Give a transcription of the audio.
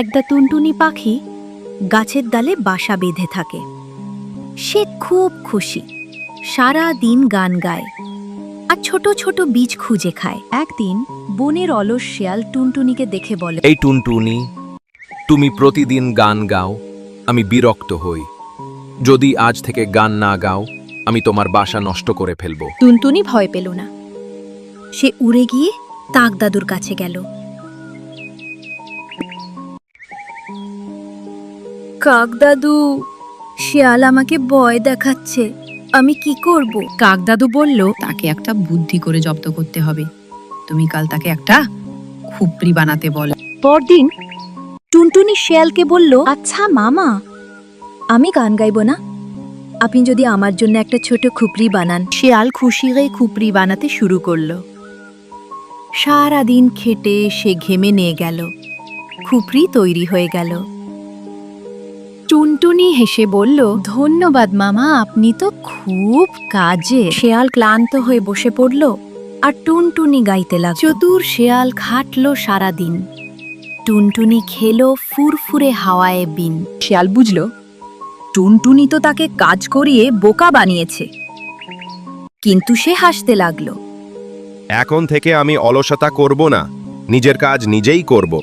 একটা টুনটুনি পাখি গাছের ডালে বাসা বেঁধে থাকে। সে খুব খুশি, সারা দিন গান গায় আর ছোট ছোট বীজ খুঁজে খায়। একদিন বনের অলস শিয়াল টুনটুনিকে দেখে বলে, এই টুনটুনি, তুমি প্রতিদিন গান গাও, আমি বিরক্ত হই। যদি আজ থেকে গান না গাও, আমি তোমার বাসা নষ্ট করে ফেলব। টুনটুনি ভয় পেল না। সে উড়ে গিয়ে তাক দাদুর কাছে গেল। কাক দাদু, শিয়াল আমাকে ভয় দেখাচ্ছে, আমি কি করব? কাকদাদু বলল, তাকে একটা বুদ্ধি করে জব্দ করতে হবে। তুমি কাল তাকে একটা খুপড়ি বানাতে বলো। পরদিন টুনটুনি শিয়ালকে বলল, আচ্ছা মামা, আমি গান গাইব না, আপনি যদি আমার জন্য একটা ছোট খুপড়ি বানান। শিয়াল খুশি হয়ে খুপড়ি বানাতে শুরু করল। সারা দিন খেটে সে ঘেমে নিয়ে গেল। খুপড়ি তৈরি হয়ে গেল। টুনটুনি হেসে বলল, ধন্যবাদ মামা, আপনি তো খুব কাজে। শিয়াল ক্লান্ত হয়ে বসে পড়ল আর টুনটুনি গাইতে লাগল। চতুর শিয়াল খাটলো সারাদিন। টুনটুনি খেলো ফুরফুরে হাওয়ায় বিন। শিয়াল বুঝল, টুনটুনি তো তাকে কাজ করিয়ে বোকা বানিয়েছে। কিন্তু সে হাসতে লাগলো। এখন থেকে আমি অলসতা করব না, নিজের কাজ নিজেই করব।